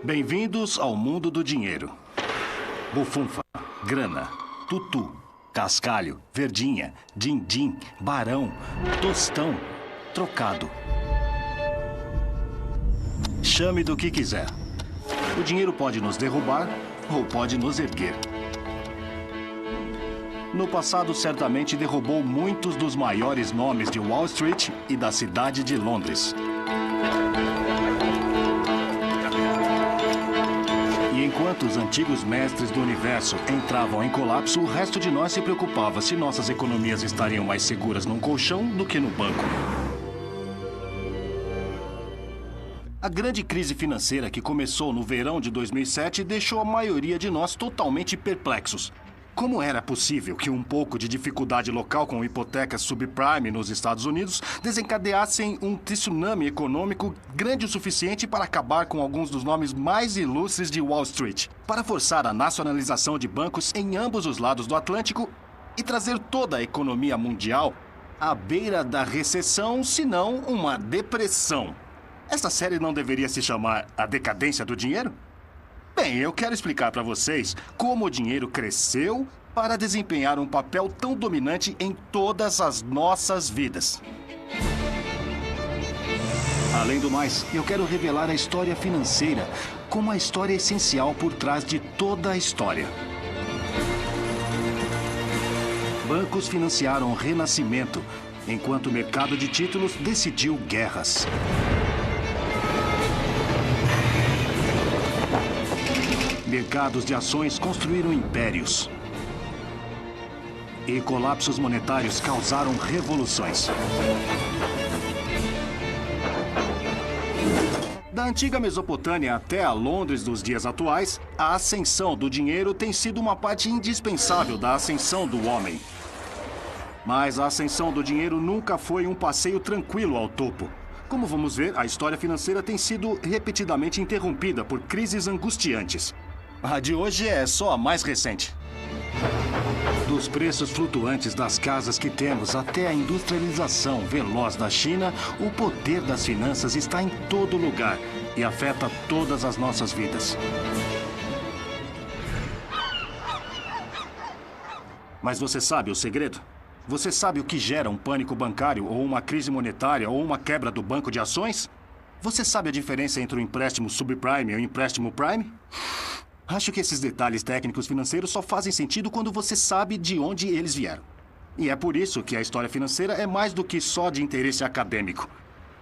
Bem-vindos ao mundo do dinheiro. Bufunfa, grana, tutu, cascalho, verdinha, din-din, barão, tostão, trocado. Chame do que quiser. O dinheiro pode nos derrubar ou pode nos erguer. No passado, certamente derrubou muitos dos maiores nomes de Wall Street e da cidade de Londres. E enquanto os antigos mestres do universo entravam em colapso, o resto de nós se preocupava se nossas economias estariam mais seguras num colchão do que no banco. A grande crise financeira que começou no verão de 2007 deixou a maioria de nós totalmente perplexos. Como era possível que um pouco de dificuldade local com hipotecas subprime nos Estados Unidos desencadeassem um tsunami econômico grande o suficiente para acabar com alguns dos nomes mais ilustres de Wall Street, para forçar a nacionalização de bancos em ambos os lados do Atlântico e trazer toda a economia mundial à beira da recessão, se não uma depressão? Essa série não deveria se chamar A Decadência do Dinheiro? Bem, eu quero explicar para vocês como o dinheiro cresceu para desempenhar um papel tão dominante em todas as nossas vidas. Além do mais, eu quero revelar a história financeira como a história essencial por trás de toda a história. Bancos financiaram o renascimento, enquanto o mercado de títulos decidiu guerras. Mercados de ações construíram impérios. E colapsos monetários causaram revoluções. Da antiga Mesopotâmia até a Londres dos dias atuais, a ascensão do dinheiro tem sido uma parte indispensável da ascensão do homem. Mas a ascensão do dinheiro nunca foi um passeio tranquilo ao topo. Como vamos ver, a história financeira tem sido repetidamente interrompida por crises angustiantes. A de hoje é só a mais recente. Dos preços flutuantes das casas que temos até a industrialização veloz da China, o poder das finanças está em todo lugar e afeta todas as nossas vidas. Mas você sabe o segredo? Você sabe o que gera um pânico bancário ou uma crise monetária ou uma quebra do banco de ações? Você sabe a diferença entre o empréstimo subprime e o empréstimo prime? Acho que esses detalhes técnicos financeiros só fazem sentido quando você sabe de onde eles vieram. E é por isso que a história financeira é mais do que só de interesse acadêmico.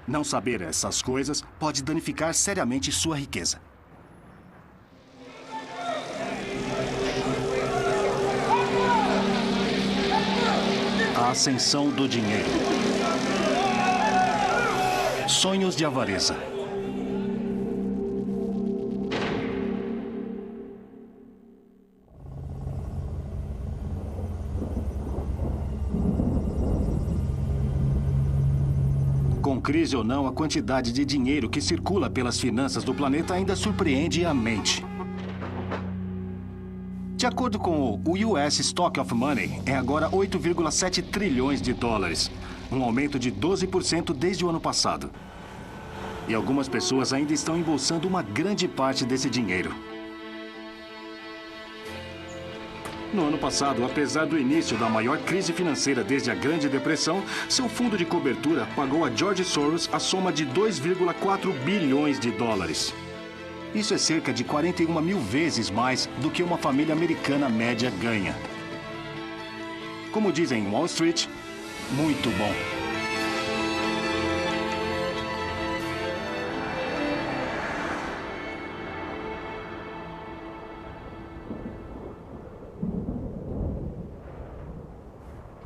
Não saber essas coisas pode danificar seriamente sua riqueza. A ascensão do dinheiro. Sonhos de avareza. Com crise ou não, a quantidade de dinheiro que circula pelas finanças do planeta ainda surpreende a mente. De acordo com o US Stock of Money, é agora 8,7 trilhões de dólares, um aumento de 12% desde o ano passado. E algumas pessoas ainda estão embolsando uma grande parte desse dinheiro. No ano passado, apesar do início da maior crise financeira desde a Grande Depressão, seu fundo de cobertura pagou a George Soros a soma de 2,4 bilhões de dólares. Isso é cerca de 41 mil vezes mais do que uma família americana média ganha. Como dizem em Wall Street, muito bom.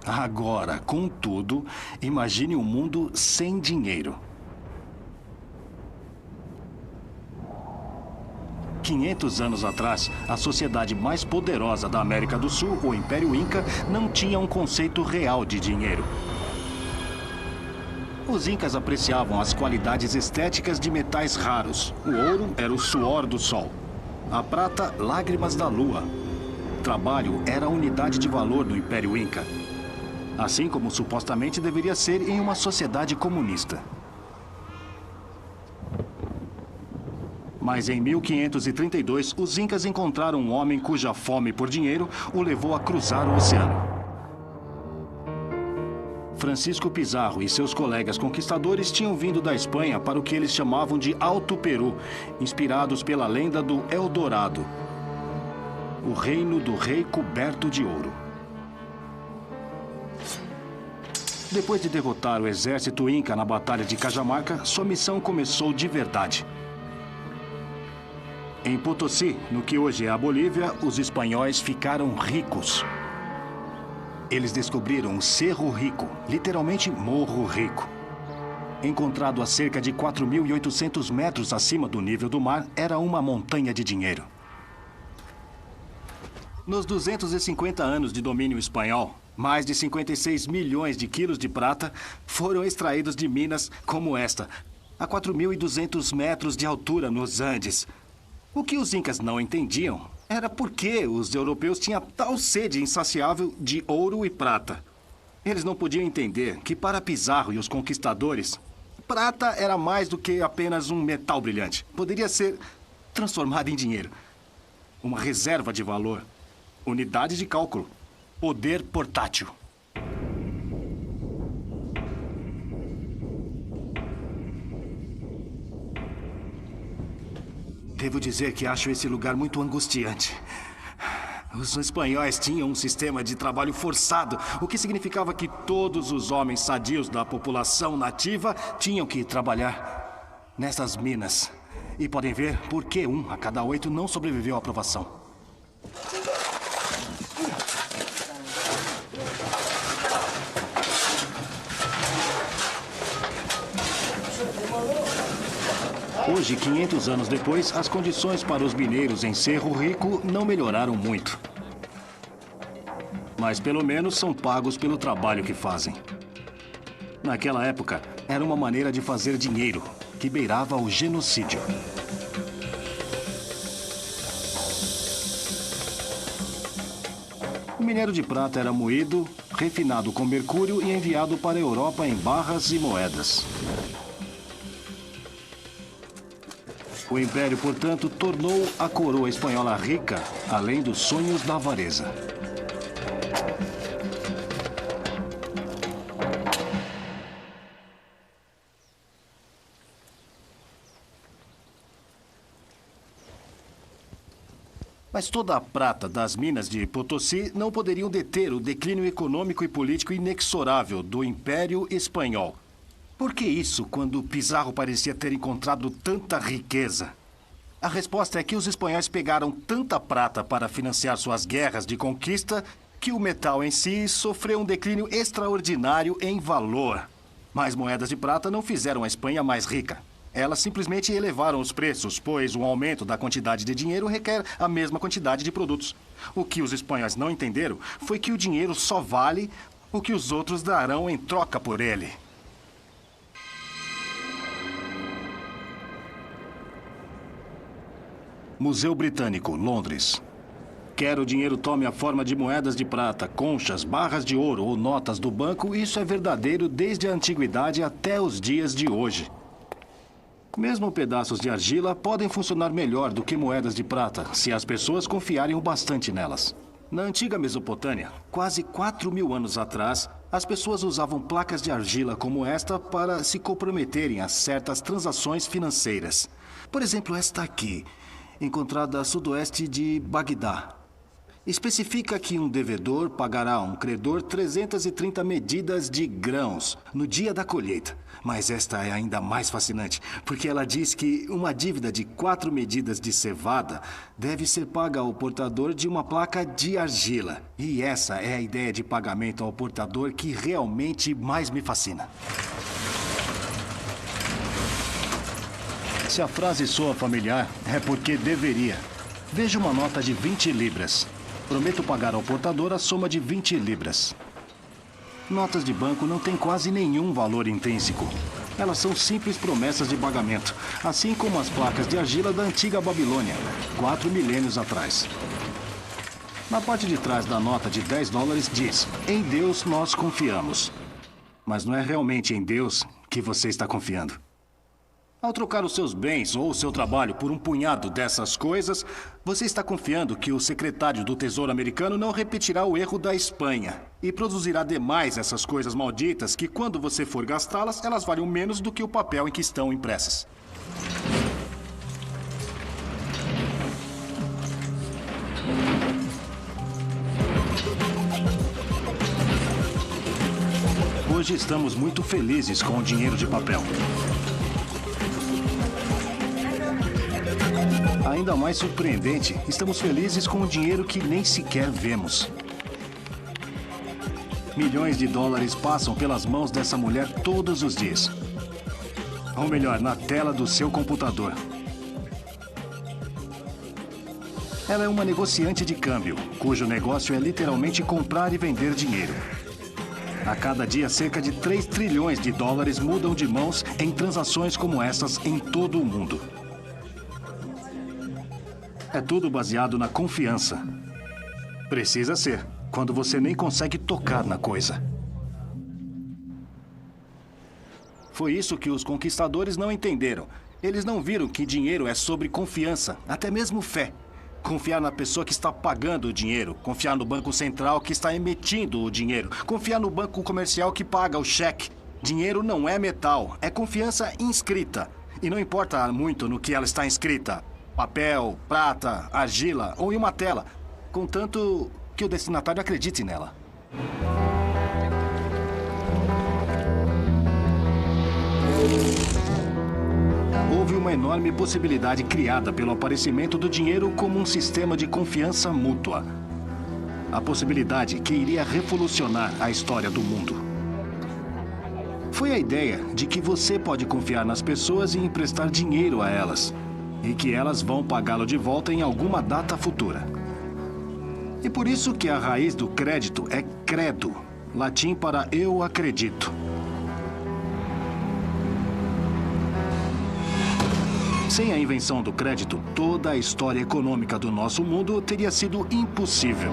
Agora, contudo, imagine um mundo sem dinheiro. 500 anos atrás, a sociedade mais poderosa da América do Sul, o Império Inca, não tinha um conceito real de dinheiro. Os incas apreciavam as qualidades estéticas de metais raros. O ouro era o suor do sol. A prata, lágrimas da lua. Trabalho era a unidade de valor do Império Inca. Assim como supostamente deveria ser em uma sociedade comunista. Mas em 1532, os incas encontraram um homem cuja fome por dinheiro o levou a cruzar o oceano. Francisco Pizarro e seus colegas conquistadores tinham vindo da Espanha para o que eles chamavam de Alto Peru, inspirados pela lenda do Eldorado, o reino do rei coberto de ouro. Depois de derrotar o exército inca na Batalha de Cajamarca, sua missão começou de verdade. Em Potosí, no que hoje é a Bolívia, os espanhóis ficaram ricos. Eles descobriram um Cerro Rico, literalmente Morro Rico. Encontrado a cerca de 4.800 metros acima do nível do mar, era uma montanha de dinheiro. Nos 250 anos de domínio espanhol, mais de 56 milhões de quilos de prata foram extraídos de minas como esta, a 4.200 metros de altura nos Andes. O que os incas não entendiam era por que os europeus tinham tal sede insaciável de ouro e prata. Eles não podiam entender que para Pizarro e os conquistadores, prata era mais do que apenas um metal brilhante. Poderia ser transformado em dinheiro. Uma reserva de valor. Unidade de cálculo. Poder portátil. Devo dizer que acho esse lugar muito angustiante. Os espanhóis tinham um sistema de trabalho forçado, o que significava que todos os homens sadios da população nativa tinham que trabalhar nessas minas. E podem ver por que 1 a cada 8 não sobreviveu à provação. Hoje, 500 anos depois, as condições para os mineiros em Cerro Rico não melhoraram muito. Mas pelo menos são pagos pelo trabalho que fazem. Naquela época, era uma maneira de fazer dinheiro, que beirava o genocídio. O minério de prata era moído, refinado com mercúrio e enviado para a Europa em barras e moedas. O Império, portanto, tornou a coroa espanhola rica, além dos sonhos da avareza. Mas toda a prata das minas de Potosí não poderiam deter o declínio econômico e político inexorável do Império Espanhol. Por que isso quando Pizarro parecia ter encontrado tanta riqueza? A resposta é que os espanhóis pegaram tanta prata para financiar suas guerras de conquista que o metal em si sofreu um declínio extraordinário em valor. Mas moedas de prata não fizeram a Espanha mais rica. Elas simplesmente elevaram os preços, pois um aumento da quantidade de dinheiro requer a mesma quantidade de produtos. O que os espanhóis não entenderam foi que o dinheiro só vale o que os outros darão em troca por ele. Museu Britânico, Londres. Quer o dinheiro tome a forma de moedas de prata, conchas, barras de ouro ou notas do banco, isso é verdadeiro desde a antiguidade até os dias de hoje. Mesmo pedaços de argila podem funcionar melhor do que moedas de prata, se as pessoas confiarem o bastante nelas. Na antiga Mesopotâmia, quase 4.000 anos atrás, as pessoas usavam placas de argila como esta para se comprometerem a certas transações financeiras. Por exemplo, esta aqui, encontrada a sudoeste de Bagdá. Especifica que um devedor pagará a um credor 330 medidas de grãos no dia da colheita. Mas esta é ainda mais fascinante, porque ela diz que uma dívida de 4 medidas de cevada deve ser paga ao portador de uma placa de argila. E essa é a ideia de pagamento ao portador que realmente mais me fascina. Se a frase soa familiar, é porque deveria. Veja uma nota de 20 libras. Prometo pagar ao portador a soma de 20 libras. Notas de banco não têm quase nenhum valor intrínseco. Elas são simples promessas de pagamento, assim como as placas de argila da antiga Babilônia, 4 milênios atrás. Na parte de trás da nota de 10 dólares diz: "Em Deus nós confiamos." Mas não é realmente em Deus que você está confiando. Ao trocar os seus bens ou o seu trabalho por um punhado dessas coisas, você está confiando que o secretário do Tesouro americano não repetirá o erro da Espanha e produzirá demais essas coisas malditas que, quando você for gastá-las, elas valham menos do que o papel em que estão impressas. Hoje estamos muito felizes com o dinheiro de papel. Ainda mais surpreendente, estamos felizes com o dinheiro que nem sequer vemos. Milhões de dólares passam pelas mãos dessa mulher todos os dias. Ou melhor, na tela do seu computador. Ela é uma negociante de câmbio, cujo negócio é literalmente comprar e vender dinheiro. A cada dia, cerca de 3 trilhões de dólares mudam de mãos em transações como essas em todo o mundo. É tudo baseado na confiança. Precisa ser, quando você nem consegue tocar na coisa. Foi isso que os conquistadores não entenderam. Eles não viram que dinheiro é sobre confiança, até mesmo fé. Confiar na pessoa que está pagando o dinheiro. Confiar no banco central que está emitindo o dinheiro. Confiar no banco comercial que paga o cheque. Dinheiro não é metal, é confiança inscrita. E não importa muito no que ela está inscrita. Papel, prata, argila ou em uma tela. Contanto que o destinatário acredite nela. Houve uma enorme possibilidade criada pelo aparecimento do dinheiro como um sistema de confiança mútua. A possibilidade que iria revolucionar a história do mundo. Foi a ideia de que você pode confiar nas pessoas e emprestar dinheiro a elas, e que elas vão pagá-lo de volta em alguma data futura. E por isso que a raiz do crédito é credo, latim para eu acredito. Sem a invenção do crédito, toda a história econômica do nosso mundo teria sido impossível.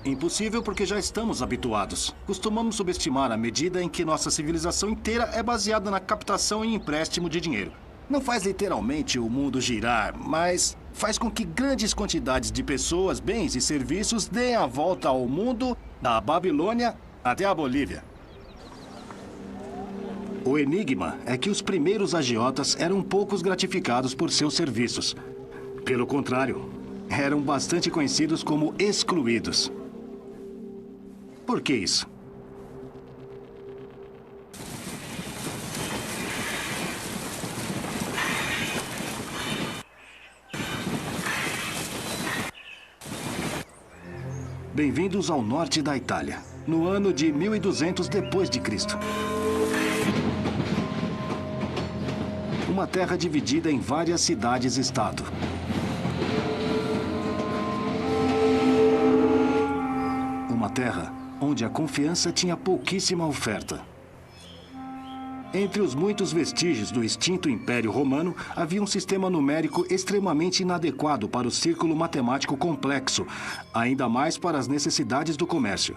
Impossível porque já estamos habituados. Costumamos subestimar a medida em que nossa civilização inteira é baseada na captação e empréstimo de dinheiro. Não faz literalmente o mundo girar, mas faz com que grandes quantidades de pessoas, bens e serviços deem a volta ao mundo, da Babilônia até a Bolívia. O enigma é que os primeiros agiotas eram poucos gratificados por seus serviços. Pelo contrário, eram bastante conhecidos como excluídos. Por que isso? Bem-vindos ao norte da Itália, no ano de 1200 depois de Cristo. Uma terra dividida em várias cidades-estado. Uma terra onde a confiança tinha pouquíssima oferta. Entre os muitos vestígios do extinto Império Romano, havia um sistema numérico extremamente inadequado para o círculo matemático complexo, ainda mais para as necessidades do comércio.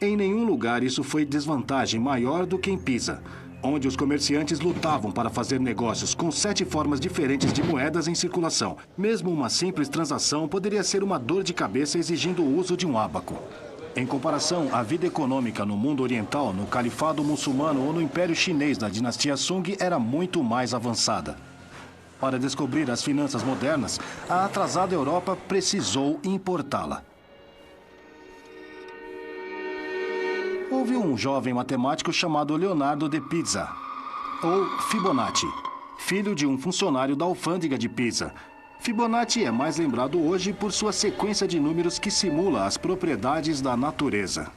Em nenhum lugar isso foi desvantagem maior do que em Pisa, onde os comerciantes lutavam para fazer negócios com 7 formas diferentes de moedas em circulação. Mesmo uma simples transação poderia ser uma dor de cabeça exigindo o uso de um ábaco. Em comparação, a vida econômica no mundo oriental, no califado muçulmano ou no Império Chinês da dinastia Sung era muito mais avançada. Para descobrir as finanças modernas, a atrasada Europa precisou importá-la. Houve um jovem matemático chamado Leonardo de Pisa, ou Fibonacci, filho de um funcionário da alfândega de Pisa. Fibonacci é mais lembrado hoje por sua sequência de números que simula as propriedades da natureza.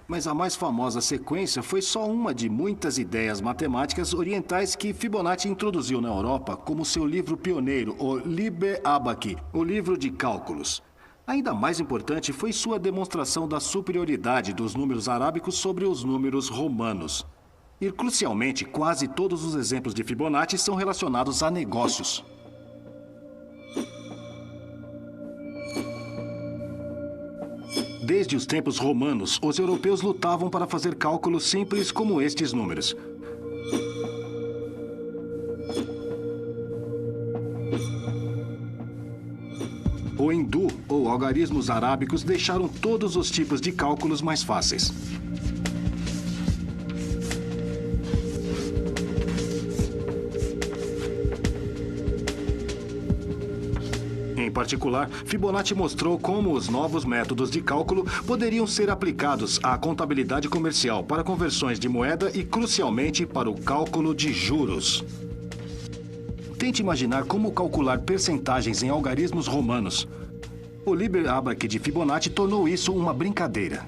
Mas a mais famosa sequência foi só uma de muitas ideias matemáticas orientais que Fibonacci introduziu na Europa como seu livro pioneiro, o Liber Abaci, o livro de cálculos. Ainda mais importante foi sua demonstração da superioridade dos números arábicos sobre os números romanos. E, crucialmente, quase todos os exemplos de Fibonacci são relacionados a negócios. Desde os tempos romanos, os europeus lutavam para fazer cálculos simples como estes números. O hindu ou algarismos arábicos deixaram todos os tipos de cálculos mais fáceis. Em particular, Fibonacci mostrou como os novos métodos de cálculo poderiam ser aplicados à contabilidade comercial para conversões de moeda e, crucialmente, para o cálculo de juros. Tente imaginar como calcular percentagens em algarismos romanos. O Liber-Abac de Fibonacci tornou isso uma brincadeira.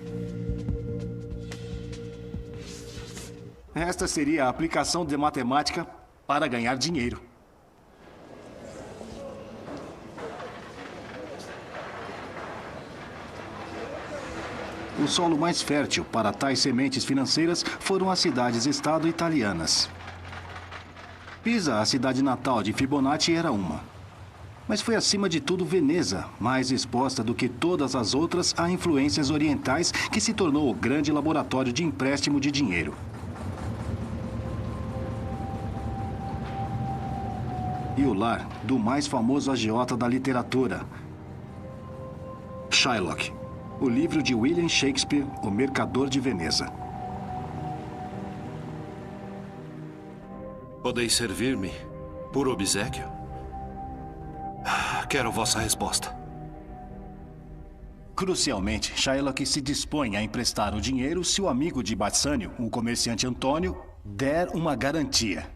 Esta seria a aplicação de matemática para ganhar dinheiro. O solo mais fértil para tais sementes financeiras foram as cidades-estado italianas. Pisa, a cidade natal de Fibonacci, era uma. Mas foi acima de tudo Veneza, mais exposta do que todas as outras a influências orientais, que se tornou o grande laboratório de empréstimo de dinheiro. E o lar do mais famoso agiota da literatura, Shylock. O livro de William Shakespeare, O Mercador de Veneza. Podeis servir-me por obséquio? Quero vossa resposta. Crucialmente, Shylock se dispõe a emprestar o dinheiro se o amigo de Bassanio, o comerciante Antônio, der uma garantia.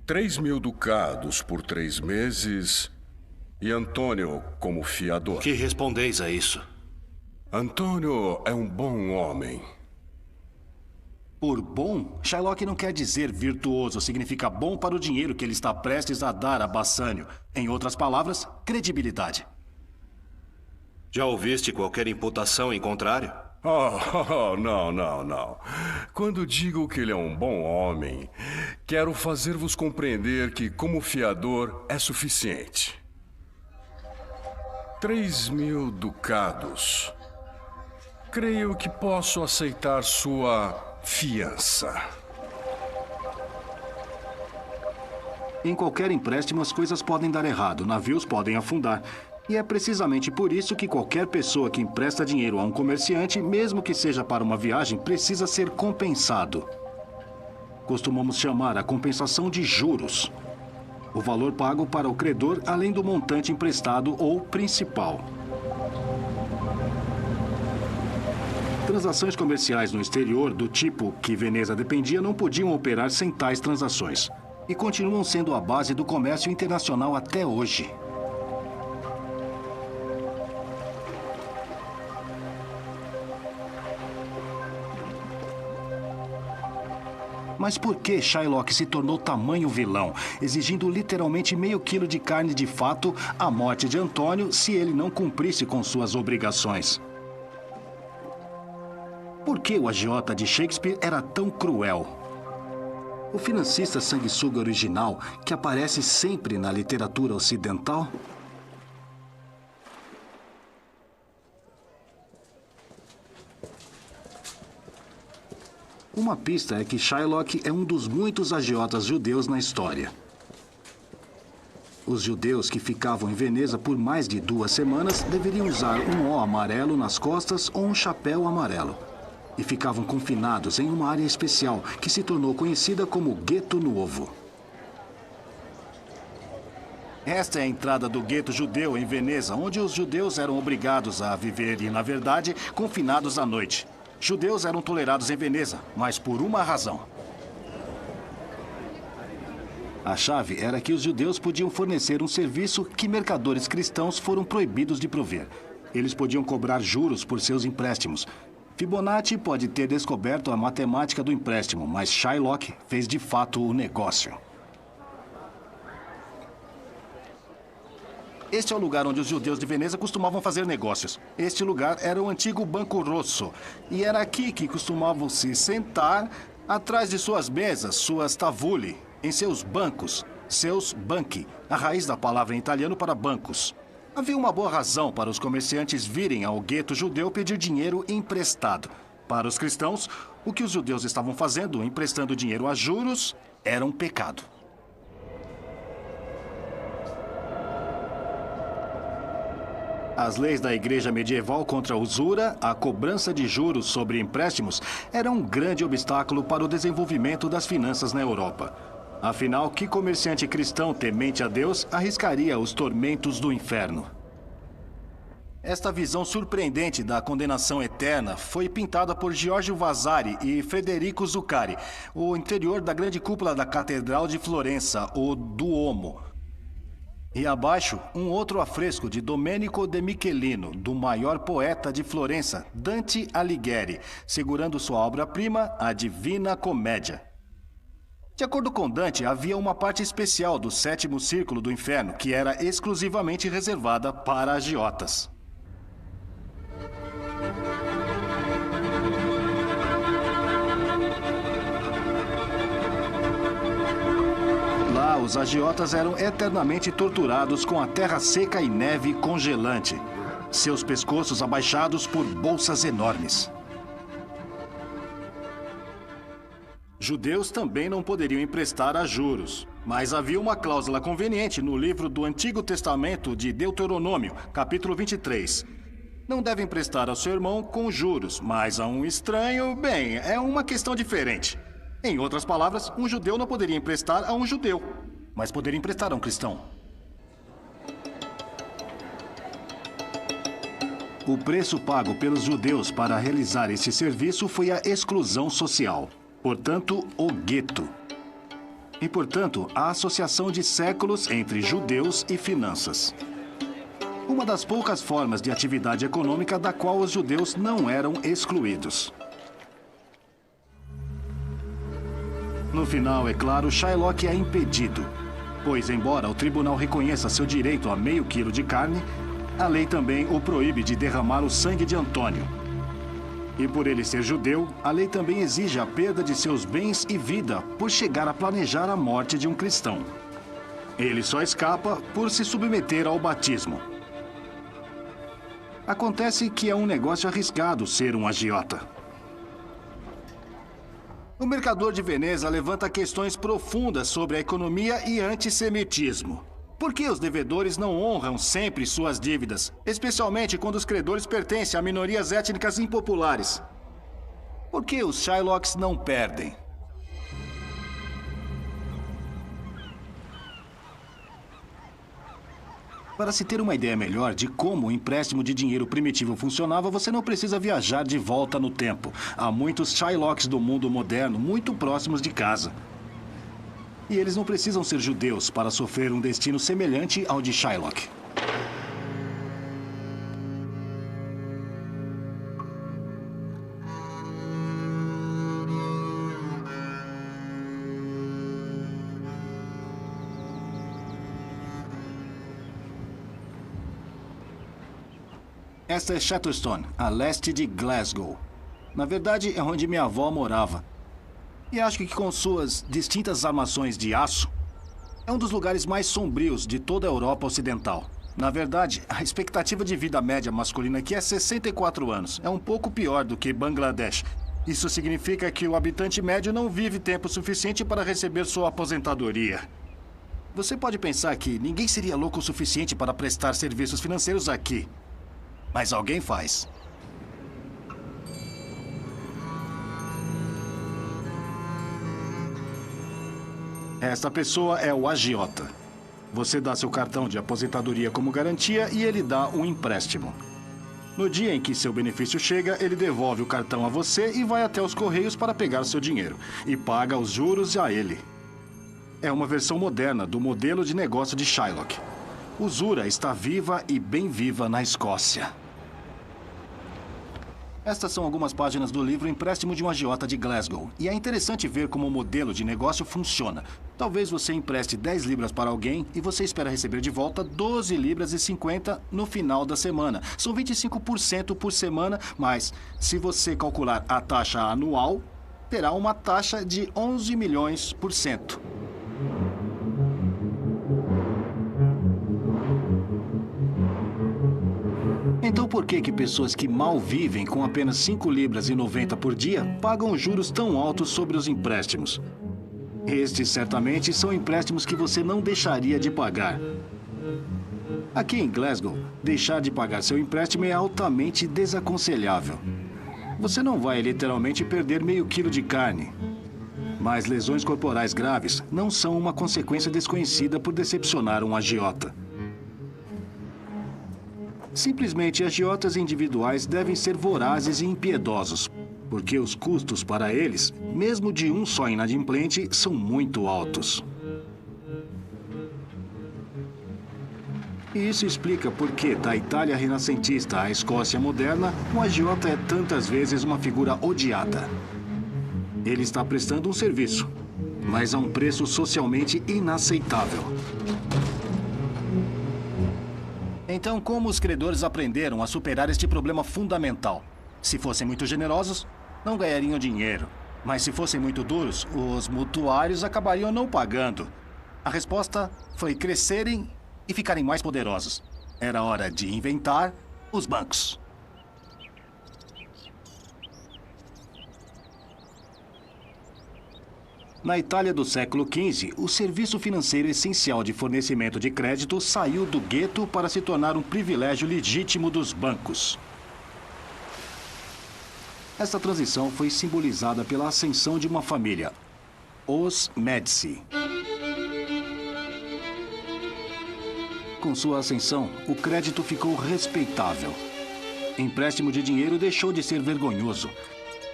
3.000 ducados por 3 meses e Antônio como fiador. Que respondeis a isso? Antônio é um bom homem. Por bom, Shylock não quer dizer virtuoso, significa bom para o dinheiro que ele está prestes a dar a Bassanio. Em outras palavras, credibilidade. Já ouviste qualquer imputação em contrário? Não. Quando digo que ele é um bom homem, quero fazer-vos compreender que, como fiador, é suficiente. 3.000 ducados. Creio que posso aceitar sua fiança. Em qualquer empréstimo, as coisas podem dar errado, navios podem afundar. E é precisamente por isso que qualquer pessoa que empresta dinheiro a um comerciante, mesmo que seja para uma viagem, precisa ser compensado. Costumamos chamar a compensação de juros. O valor pago para o credor, além do montante emprestado ou principal. Transações comerciais no exterior, do tipo que Veneza dependia, não podiam operar sem tais transações. E continuam sendo a base do comércio internacional até hoje. Mas por que Shylock se tornou tamanho vilão, exigindo literalmente meio quilo de carne de fato à morte de Antônio se ele não cumprisse com suas obrigações? Por que o agiota de Shakespeare era tão cruel? O financista sanguessuga original, que aparece sempre na literatura ocidental? Uma pista é que Shylock é um dos muitos agiotas judeus na história. Os judeus que ficavam em Veneza por mais de 2 semanas deveriam usar um O amarelo nas costas ou um chapéu amarelo. E ficavam confinados em uma área especial que se tornou conhecida como Gueto Nuovo. Esta é a entrada do gueto judeu em Veneza, onde os judeus eram obrigados a viver e, na verdade, confinados à noite. Judeus eram tolerados em Veneza, mas por uma razão. A chave era que os judeus podiam fornecer um serviço que mercadores cristãos foram proibidos de prover. Eles podiam cobrar juros por seus empréstimos. Fibonacci pode ter descoberto a matemática do empréstimo, mas Shylock fez de fato o negócio. Este é o lugar onde os judeus de Veneza costumavam fazer negócios. Este lugar era o antigo Banco Rosso. E era aqui que costumavam se sentar atrás de suas mesas, suas tavuli, em seus bancos, seus banchi, a raiz da palavra em italiano para bancos. Havia uma boa razão para os comerciantes virem ao gueto judeu pedir dinheiro emprestado. Para os cristãos, o que os judeus estavam fazendo, emprestando dinheiro a juros, era um pecado. As leis da igreja medieval contra a usura, a cobrança de juros sobre empréstimos, eram um grande obstáculo para o desenvolvimento das finanças na Europa. Afinal, que comerciante cristão temente a Deus arriscaria os tormentos do inferno? Esta visão surpreendente da condenação eterna foi pintada por Giorgio Vasari e Federico Zuccari, o interior da grande cúpula da Catedral de Florença, o Duomo. E abaixo, um outro afresco de Domenico de Michelino, do maior poeta de Florença, Dante Alighieri, segurando sua obra-prima, a Divina Comédia. De acordo com Dante, havia uma parte especial do sétimo círculo do inferno que era exclusivamente reservada para agiotas. Lá, os agiotas eram eternamente torturados com a terra seca e neve congelante. Seus pescoços abaixados por bolsas enormes. Judeus também não poderiam emprestar a juros. Mas havia uma cláusula conveniente no livro do Antigo Testamento de Deuteronômio, capítulo 23. Não deve emprestar ao seu irmão com juros, mas a um estranho, bem, é uma questão diferente. Em outras palavras, um judeu não poderia emprestar a um judeu, mas poderia emprestar a um cristão. O preço pago pelos judeus para realizar esse serviço foi a exclusão social. Portanto, o gueto. E, portanto, a associação de séculos entre judeus e finanças. Uma das poucas formas de atividade econômica da qual os judeus não eram excluídos. No final, é claro, Shylock é impedido, pois, embora o tribunal reconheça seu direito a meio quilo de carne, a lei também o proíbe de derramar o sangue de Antônio. E por ele ser judeu, a lei também exige a perda de seus bens e vida por chegar a planejar a morte de um cristão. Ele só escapa por se submeter ao batismo. Acontece que é um negócio arriscado ser um agiota. O mercador de Veneza levanta questões profundas sobre a economia e antissemitismo. Por que os devedores não honram sempre suas dívidas, especialmente quando os credores pertencem a minorias étnicas impopulares? Por que os Shylocks não perdem? Para se ter uma ideia melhor de como o empréstimo de dinheiro primitivo funcionava, você não precisa viajar de volta no tempo. Há muitos Shylocks do mundo moderno muito próximos de casa. E eles não precisam ser judeus para sofrer um destino semelhante ao de Shylock. Esta é Chatterstone, a leste de Glasgow. Na verdade, é onde minha avó morava. E acho que com suas distintas armações de aço, é um dos lugares mais sombrios de toda a Europa Ocidental. Na verdade, a expectativa de vida média masculina aqui é 64 anos. É um pouco pior do que Bangladesh. Isso significa que o habitante médio não vive tempo suficiente para receber sua aposentadoria. Você pode pensar que ninguém seria louco o suficiente para prestar serviços financeiros aqui. Mas alguém faz. Esta pessoa é o agiota. Você dá seu cartão de aposentadoria como garantia e ele dá um empréstimo. No dia em que seu benefício chega, ele devolve o cartão a você e vai até os correios para pegar seu dinheiro. E paga os juros a ele. É uma versão moderna do modelo de negócio de Shylock. Usura está viva e bem viva na Escócia. Estas são algumas páginas do livro Empréstimo de um Agiota de Glasgow. E é interessante ver como o modelo de negócio funciona. Talvez você empreste 10 libras para alguém e você espera receber de volta 12 libras e 50 no final da semana. São 25% por semana, mas se você calcular a taxa anual, terá uma taxa de 11 milhões por cento. Então por que pessoas que mal vivem com apenas 5 libras e 90 por dia pagam juros tão altos sobre os empréstimos? Estes certamente são empréstimos que você não deixaria de pagar. Aqui em Glasgow, deixar de pagar seu empréstimo é altamente desaconselhável. Você não vai literalmente perder meio quilo de carne. Mas lesões corporais graves não são uma consequência desconhecida por decepcionar um agiota. Simplesmente, agiotas individuais devem ser vorazes e impiedosos, porque os custos para eles, mesmo de um só inadimplente, são muito altos. E isso explica por que, da Itália renascentista à Escócia moderna, o agiota é tantas vezes uma figura odiada. Ele está prestando um serviço, mas a um preço socialmente inaceitável. Então, como os credores aprenderam a superar este problema fundamental? Se fossem muito generosos, não ganhariam dinheiro. Mas se fossem muito duros, os mutuários acabariam não pagando. A resposta foi crescerem e ficarem mais poderosos. Era hora de inventar os bancos. Na Itália do século XV, o serviço financeiro essencial de fornecimento de crédito saiu do gueto para se tornar um privilégio legítimo dos bancos. Essa transição foi simbolizada pela ascensão de uma família, os Médici. Com sua ascensão, o crédito ficou respeitável. Empréstimo de dinheiro deixou de ser vergonhoso.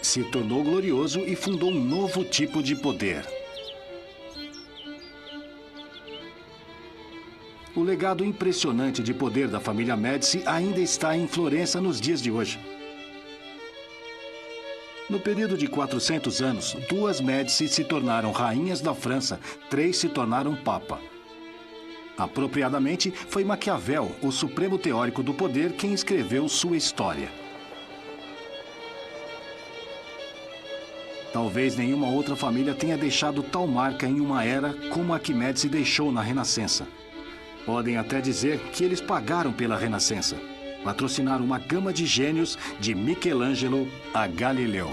Se tornou glorioso e fundou um novo tipo de poder. O legado impressionante de poder da família Médici ainda está em Florença nos dias de hoje. No período de 400 anos, 2 Médici se tornaram rainhas da França, 3 se tornaram papa. Apropriadamente, foi Maquiavel, o supremo teórico do poder, quem escreveu sua história. Talvez nenhuma outra família tenha deixado tal marca em uma era como a que Médici deixou na Renascença. Podem até dizer que eles pagaram pela Renascença. Patrocinaram uma gama de gênios de Michelangelo a Galileu.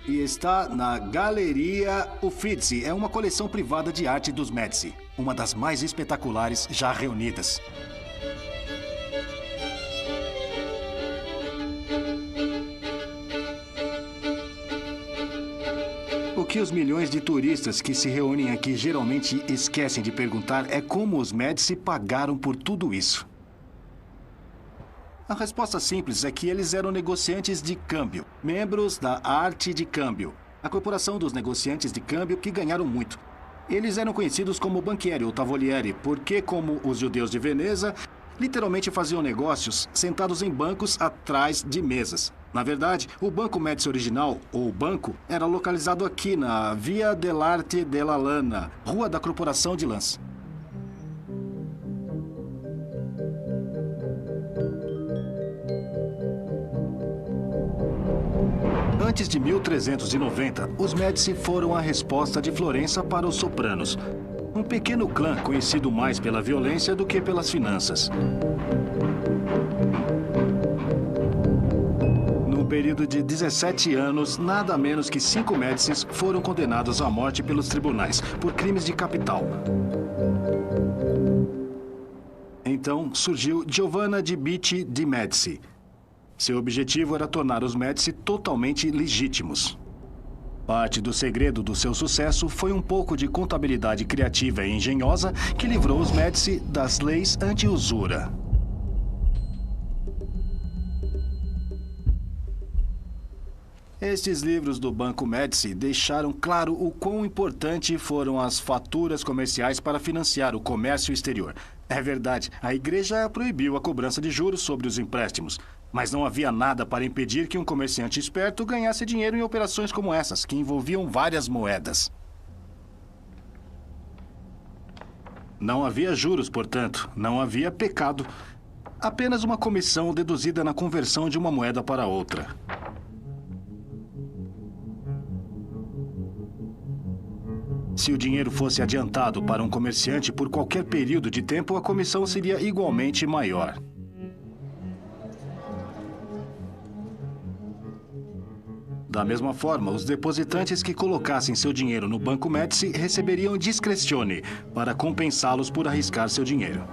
E está na Galeria Uffizi. É uma coleção privada de arte dos Médici, uma das mais espetaculares já reunidas. O que os milhões de turistas que se reúnem aqui geralmente esquecem de perguntar é como os Médici pagaram por tudo isso. A resposta simples é que eles eram negociantes de câmbio, membros da arte de câmbio, a corporação dos negociantes de câmbio que ganharam muito. Eles eram conhecidos como banchieri ou tavolieri, porque, como os judeus de Veneza, literalmente faziam negócios sentados em bancos atrás de mesas. Na verdade, o Banco Médici original, ou banco, era localizado aqui na Via dell'Arte della Lana, Rua da Corporação de Lãs. Antes de 1390, os Médici foram a resposta de Florença para os Sopranos. Um pequeno clã conhecido mais pela violência do que pelas finanças. No período de 17 anos, nada menos que 5 Médicis foram condenados à morte pelos tribunais por crimes de capital. Então surgiu Giovanna di Bicci de Médici. Seu objetivo era tornar os Médici totalmente legítimos. Parte do segredo do seu sucesso foi um pouco de contabilidade criativa e engenhosa que livrou os Médici das leis anti-usura. Estes livros do Banco Médici deixaram claro o quão importante foram as faturas comerciais para financiar o comércio exterior. É verdade, a igreja proibiu a cobrança de juros sobre os empréstimos. Mas não havia nada para impedir que um comerciante esperto ganhasse dinheiro em operações como essas, que envolviam várias moedas. Não havia juros, portanto, não havia pecado. Apenas uma comissão deduzida na conversão de uma moeda para outra. Se o dinheiro fosse adiantado para um comerciante por qualquer período de tempo, a comissão seria igualmente maior. Da mesma forma, os depositantes que colocassem seu dinheiro no Banco Médici receberiam discrecione para compensá-los por arriscar seu dinheiro.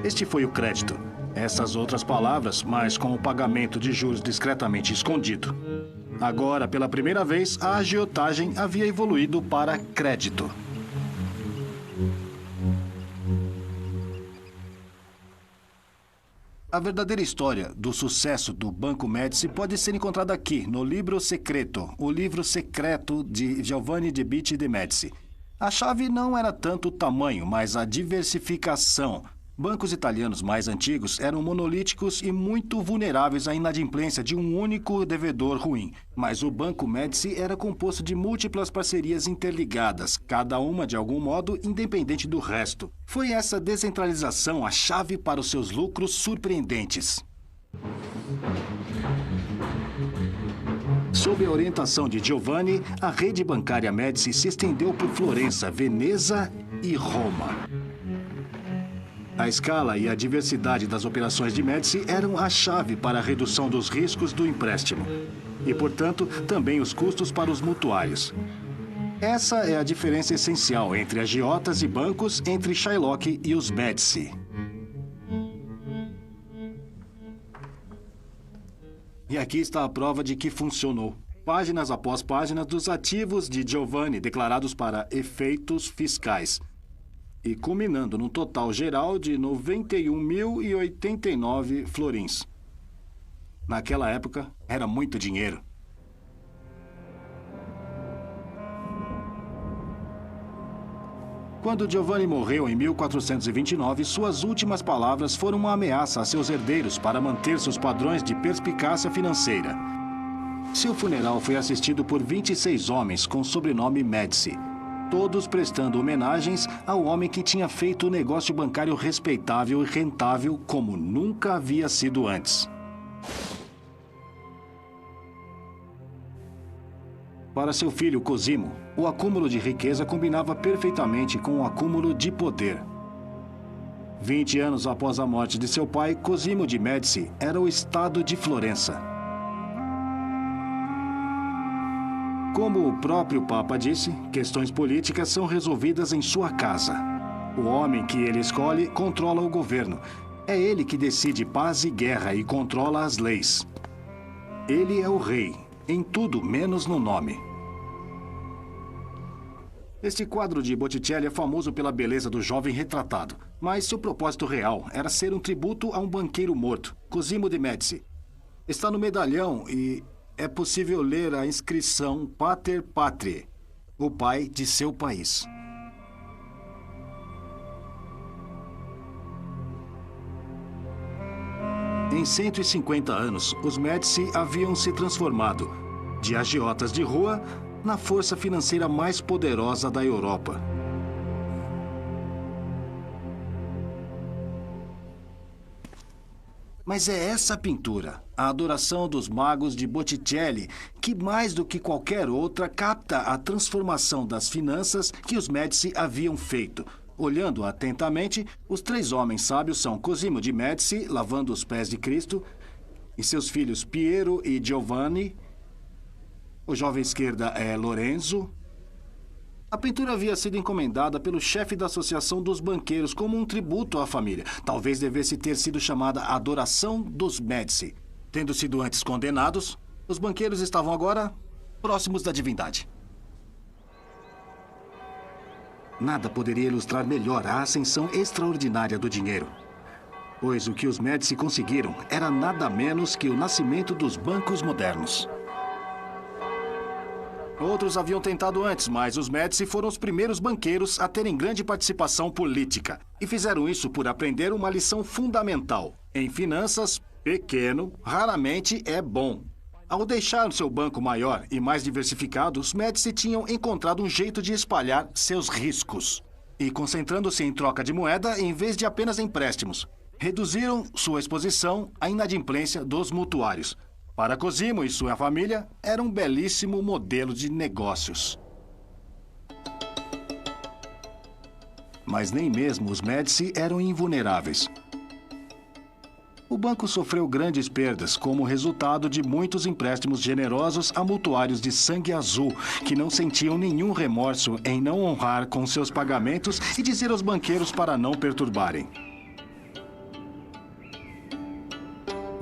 Este foi o crédito. Essas outras palavras, mas com o pagamento de juros discretamente escondido. Agora, pela primeira vez, a agiotagem havia evoluído para crédito. A verdadeira história do sucesso do Banco Médici pode ser encontrada aqui, no Libro Secreto, o livro secreto de Giovanni de Bitti de Médici. A chave não era tanto o tamanho, mas a diversificação. Bancos italianos mais antigos eram monolíticos e muito vulneráveis à inadimplência de um único devedor ruim. Mas o Banco Médici era composto de múltiplas parcerias interligadas, cada uma de algum modo independente do resto. Foi essa descentralização a chave para os seus lucros surpreendentes. Sob a orientação de Giovanni, a rede bancária Médici se estendeu por Florença, Veneza e Roma. A escala e a diversidade das operações de Médici eram a chave para a redução dos riscos do empréstimo. E, portanto, também os custos para os mutuários. Essa é a diferença essencial entre agiotas e bancos, entre Shylock e os Médici. E aqui está a prova de que funcionou. Páginas após páginas dos ativos de Giovanni declarados para efeitos fiscais. E culminando num total geral de 91.089 florins. Naquela época, era muito dinheiro. Quando Giovanni morreu em 1429, suas últimas palavras foram uma ameaça a seus herdeiros para manter seus padrões de perspicácia financeira. Seu funeral foi assistido por 26 homens com o sobrenome Médici. Todos prestando homenagens ao homem que tinha feito o negócio bancário respeitável e rentável como nunca havia sido antes. Para seu filho Cosimo, o acúmulo de riqueza combinava perfeitamente com o acúmulo de poder. 20 anos após a morte de seu pai, Cosimo de Médici era o Estado de Florença. Como o próprio Papa disse, questões políticas são resolvidas em sua casa. O homem que ele escolhe controla o governo. É ele que decide paz e guerra e controla as leis. Ele é o rei, em tudo menos no nome. Este quadro de Botticelli é famoso pela beleza do jovem retratado, mas seu propósito real era ser um tributo a um banqueiro morto, Cosimo de Médici. Está no medalhão e é possível ler a inscrição Pater Patriae, o pai de seu país. Em 150 anos, os Médici haviam se transformado, de agiotas de rua, na força financeira mais poderosa da Europa. Mas é essa pintura, a Adoração dos Magos de Botticelli, que mais do que qualquer outra capta a transformação das finanças que os Médici haviam feito. Olhando atentamente, os três homens sábios são Cosimo de Médici, lavando os pés de Cristo, e seus filhos Piero e Giovanni. O jovem à esquerda é Lorenzo. A pintura havia sido encomendada pelo chefe da Associação dos Banqueiros como um tributo à família. Talvez devesse ter sido chamada Adoração dos Médici. Tendo sido antes condenados, os banqueiros estavam agora próximos da divindade. Nada poderia ilustrar melhor a ascensão extraordinária do dinheiro. Pois o que os Médici conseguiram era nada menos que o nascimento dos bancos modernos. Outros haviam tentado antes, mas os Médici foram os primeiros banqueiros a terem grande participação política. E fizeram isso por aprender uma lição fundamental. Em finanças, Pequeno raramente é bom. Ao deixar seu banco maior e mais diversificado, os Médici tinham encontrado um jeito de espalhar seus riscos. E concentrando-se em troca de moeda em vez de apenas empréstimos, reduziram sua exposição à inadimplência dos mutuários. Para Cosimo e sua família, era um belíssimo modelo de negócios. Mas nem mesmo os Médici eram invulneráveis. O banco sofreu grandes perdas como resultado de muitos empréstimos generosos a mutuários de sangue azul, que não sentiam nenhum remorso em não honrar com seus pagamentos e dizer aos banqueiros para não perturbarem.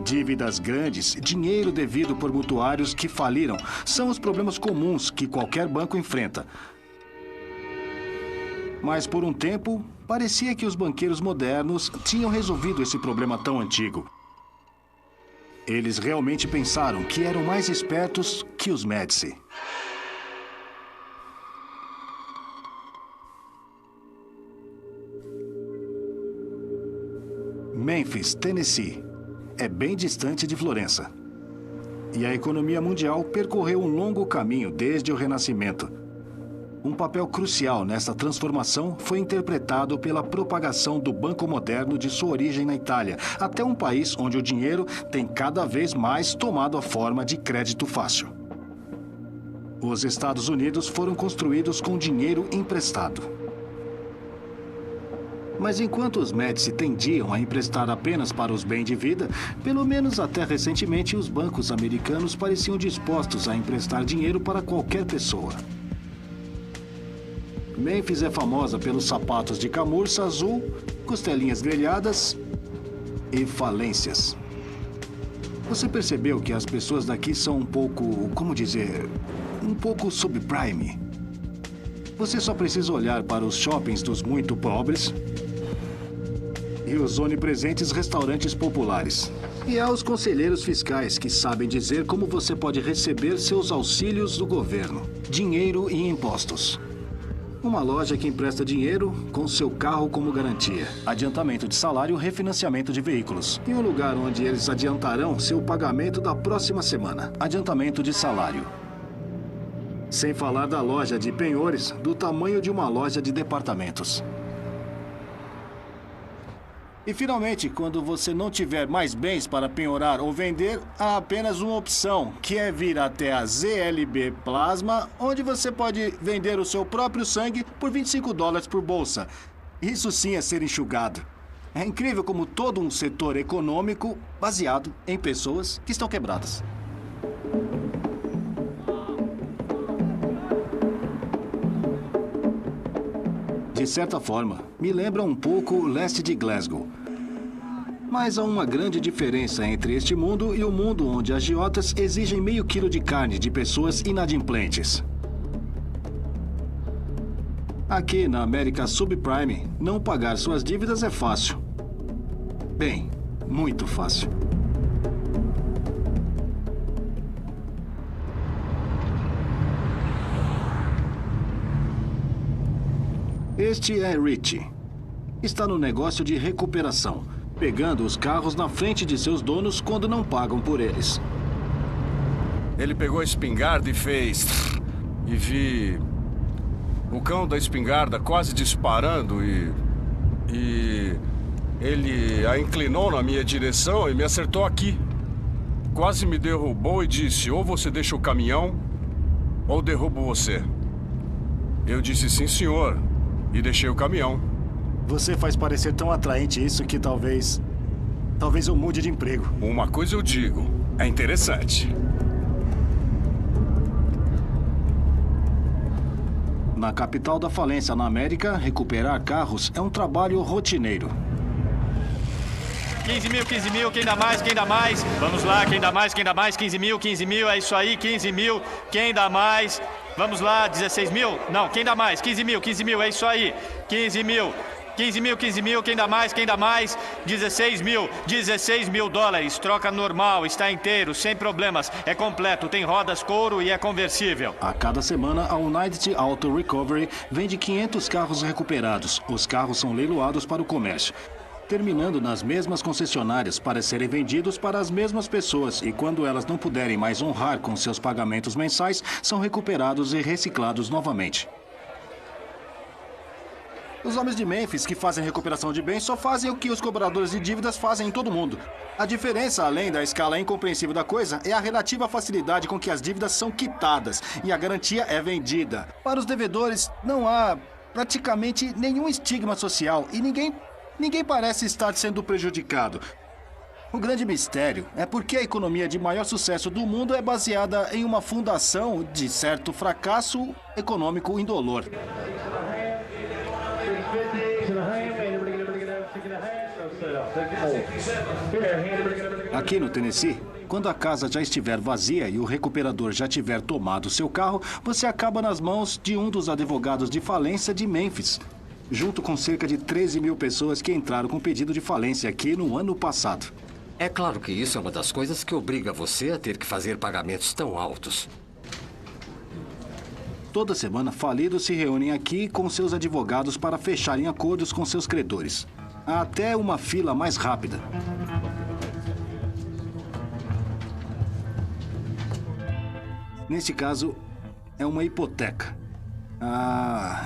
Dívidas grandes, dinheiro devido por mutuários que faliram, são os problemas comuns que qualquer banco enfrenta. Mas por um tempo, parecia que os banqueiros modernos tinham resolvido esse problema tão antigo. Eles realmente pensaram que eram mais espertos que os Médici. Memphis, Tennessee, é bem distante de Florença. E a economia mundial percorreu um longo caminho desde o Renascimento. Um papel crucial nessa transformação foi interpretado pela propagação do banco moderno de sua origem na Itália, até um país onde o dinheiro tem cada vez mais tomado a forma de crédito fácil. Os Estados Unidos foram construídos com dinheiro emprestado. Mas enquanto os Médici tendiam a emprestar apenas para os bens de vida, pelo menos até recentemente os bancos americanos pareciam dispostos a emprestar dinheiro para qualquer pessoa. Memphis é famosa pelos sapatos de camurça azul, costelinhas grelhadas e falências. Você percebeu que as pessoas daqui são um pouco, como dizer, um pouco subprime? Você só precisa olhar para os shoppings dos muito pobres e os onipresentes restaurantes populares. E aos conselheiros fiscais que sabem dizer como você pode receber seus auxílios do governo, dinheiro e impostos. Uma loja que empresta dinheiro com seu carro como garantia. Adiantamento de salário, refinanciamento de veículos. E um lugar onde eles adiantarão seu pagamento da próxima semana. Adiantamento de salário. Sem falar da loja de penhores, do tamanho de uma loja de departamentos. E finalmente, quando você não tiver mais bens para penhorar ou vender, há apenas uma opção, que é vir até a ZLB Plasma, onde você pode vender o seu próprio sangue por $25 por bolsa. Isso sim é ser enxugado. É incrível como todo um setor econômico baseado em pessoas que estão quebradas. De certa forma, me lembra um pouco o leste de Glasgow. Mas há uma grande diferença entre este mundo e o mundo onde agiotas exigem meio quilo de carne de pessoas inadimplentes. Aqui na América Subprime, não pagar suas dívidas é fácil. Bem, muito fácil. Este é Richie. Está no negócio de recuperação, pegando os carros na frente de seus donos quando não pagam por eles. Ele pegou a espingarda e fez... E vi... o cão da espingarda quase disparando e... ele a inclinou na minha direção e me acertou aqui. Quase me derrubou e disse, ou você deixa o caminhão, ou derrubo você. Eu disse, sim, senhor. E deixei o caminhão. Você faz parecer tão atraente isso que talvez eu mude de emprego. Uma coisa eu digo, é interessante. Na capital da falência na América, recuperar carros é um trabalho rotineiro. 15 mil, quem dá mais, quem dá mais? Vamos lá, quem dá mais, 15 mil, é isso aí, 15 mil, quem dá mais? Vamos lá, 16 mil? Não, quem dá mais? 15 mil, é isso aí, 15 mil, quem dá mais, 16 mil dólares, troca normal, está inteiro, sem problemas, é completo, tem rodas, couro e é conversível. A cada semana, a United Auto Recovery vende 500 carros recuperados. Os carros são leiloados para o comércio. terminando nas mesmas concessionárias para serem vendidos para as mesmas pessoas e quando elas não puderem mais honrar com seus pagamentos mensais, são recuperados e reciclados novamente. Os homens de Mênfis que fazem recuperação de bens só fazem o que os cobradores de dívidas fazem em todo mundo. A diferença, além da escala incompreensível da coisa, é a relativa facilidade com que as dívidas são quitadas e a garantia é vendida. Para os devedores, não há praticamente nenhum estigma social e ninguém parece estar sendo prejudicado. O grande mistério é porque a economia de maior sucesso do mundo é baseada em uma fundação de certo fracasso econômico indolor. Aqui no Tennessee, quando a casa já estiver vazia e o recuperador já tiver tomado seu carro, você acaba nas mãos de um dos advogados de falência de Mênfis, junto com cerca de 13 mil pessoas que entraram com pedido de falência aqui no ano passado. É claro que isso é uma das coisas que obriga você a ter que fazer pagamentos tão altos. Toda semana, falidos se reúnem aqui com seus advogados para fecharem acordos com seus credores. Há até uma fila mais rápida. Neste caso, é uma hipoteca.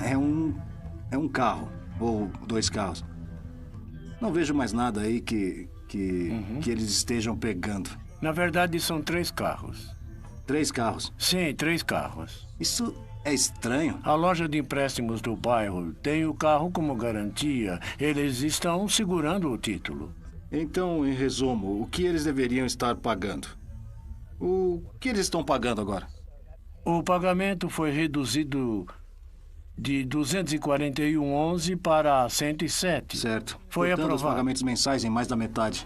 É um carro, ou 2 carros. Não vejo mais nada aí que eles estejam pegando. Na verdade, são 3 carros. 3 carros? Sim, 3 carros. Isso é estranho. A loja de empréstimos do bairro tem o carro como garantia. Eles estão segurando o título. Então, em resumo, o que eles deveriam estar pagando? O que eles estão pagando agora? O pagamento foi reduzido de 241,11 para 107. Certo. Foi aprovado. Os aprovado. pagamentos mensais em mais da metade.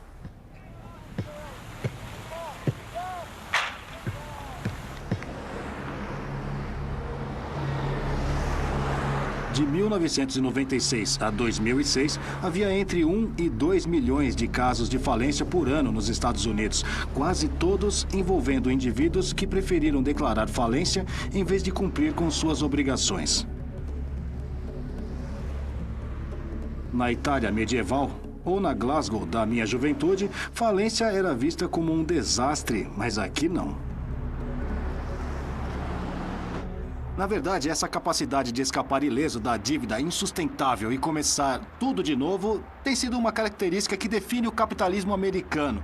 De 1996 a 2006, havia entre 1 e 2 milhões de casos de falência por ano nos Estados Unidos, quase todos envolvendo indivíduos que preferiram declarar falência em vez de cumprir com suas obrigações. Na Itália medieval, ou na Glasgow da minha juventude, falência era vista como um desastre, mas aqui não. Na verdade, essa capacidade de escapar ileso da dívida insustentável e começar tudo de novo tem sido uma característica que define o capitalismo americano.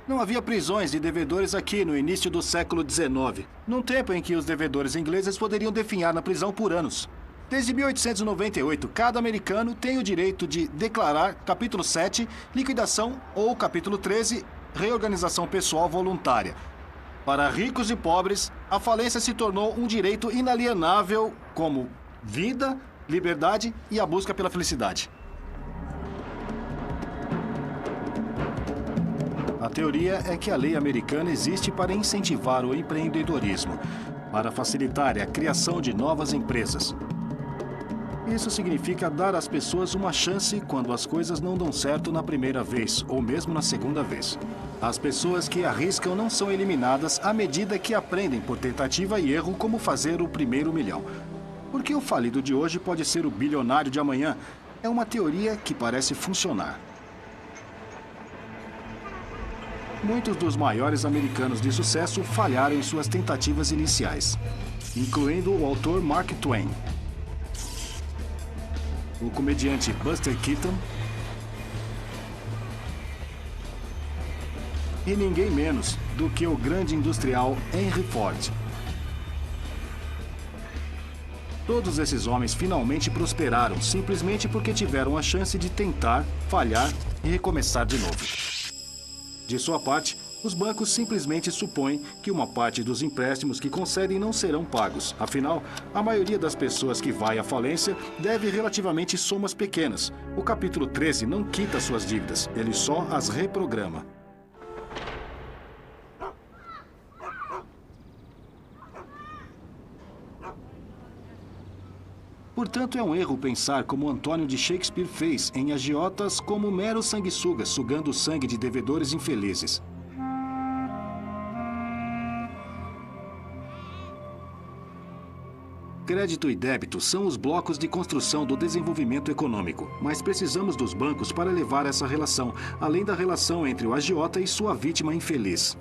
Não havia prisões de devedores aqui no início do século XIX, num tempo em que os devedores ingleses poderiam definhar na prisão por anos. Desde 1898, cada americano tem o direito de declarar capítulo 7, liquidação, ou capítulo 13, reorganização pessoal voluntária. Para ricos e pobres, a falência se tornou um direito inalienável como vida, liberdade e a busca pela felicidade. A teoria é que a lei americana existe para incentivar o empreendedorismo, para facilitar a criação de novas empresas. Isso significa dar às pessoas uma chance quando as coisas não dão certo na primeira vez, ou mesmo na segunda vez. As pessoas que arriscam não são eliminadas à medida que aprendem por tentativa e erro como fazer o primeiro milhão. Porque o falido de hoje pode ser o bilionário de amanhã. É uma teoria que parece funcionar. Muitos dos maiores americanos de sucesso falharam em suas tentativas iniciais, incluindo o autor Mark Twain, o comediante Buster Keaton e ninguém menos do que o grande industrial Henry Ford. Todos esses homens finalmente prosperaram simplesmente porque tiveram a chance de tentar, falhar e recomeçar de novo. De sua parte, os bancos simplesmente supõem que uma parte dos empréstimos que concedem não serão pagos. Afinal, a maioria das pessoas que vai à falência deve relativamente somas pequenas. O capítulo 13 não quita suas dívidas, ele só as reprograma. Portanto, é um erro pensar como Antônio de Shakespeare fez em Agiotas como meros sanguessugas sugando o sangue de devedores infelizes. Crédito e débito são os blocos de construção do desenvolvimento econômico, mas precisamos dos bancos para levar essa relação, além da relação entre o agiota e sua vítima infeliz.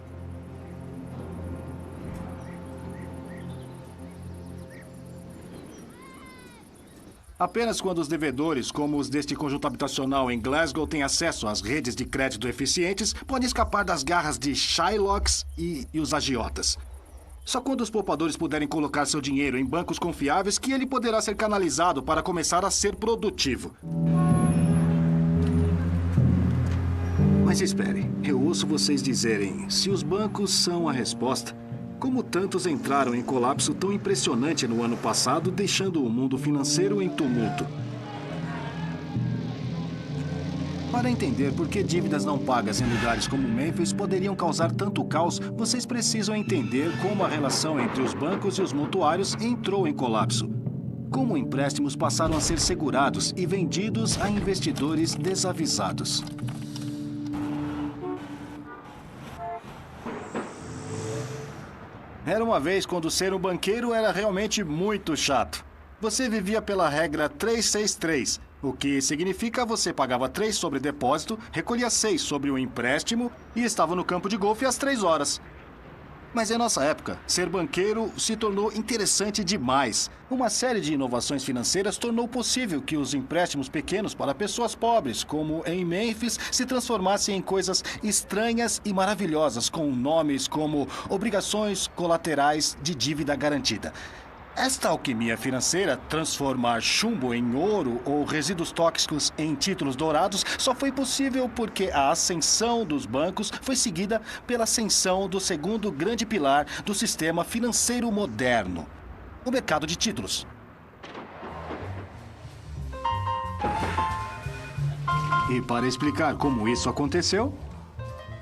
Apenas quando os devedores, como os deste conjunto habitacional em Glasgow, têm acesso às redes de crédito eficientes, podem escapar das garras de Shylocks e os agiotas. Só quando os poupadores puderem colocar seu dinheiro em bancos confiáveis que ele poderá ser canalizado para começar a ser produtivo. Mas espere, eu ouço vocês dizerem, se os bancos são a resposta, como tantos entraram em colapso tão impressionante no ano passado, deixando o mundo financeiro em tumulto? Para entender por que dívidas não pagas em lugares como Memphis poderiam causar tanto caos, vocês precisam entender como a relação entre os bancos e os mutuários entrou em colapso. Como empréstimos passaram a ser segurados e vendidos a investidores desavisados. Era uma vez quando ser um banqueiro era realmente muito chato. Você vivia pela regra 363, o que significa você pagava 3 sobre depósito, recolhia 6 sobre o empréstimo e estava no campo de golfe às 3 horas. Mas em nossa época, ser banqueiro se tornou interessante demais. Uma série de inovações financeiras tornou possível que os empréstimos pequenos para pessoas pobres, como em Memphis, se transformassem em coisas estranhas e maravilhosas, com nomes como obrigações colaterais de dívida garantida. Esta alquimia financeira, transformar chumbo em ouro ou resíduos tóxicos em títulos dourados, só foi possível porque a ascensão dos bancos foi seguida pela ascensão do segundo grande pilar do sistema financeiro moderno, o mercado de títulos. E para explicar como isso aconteceu,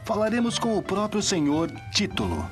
falaremos com o próprio senhor Título.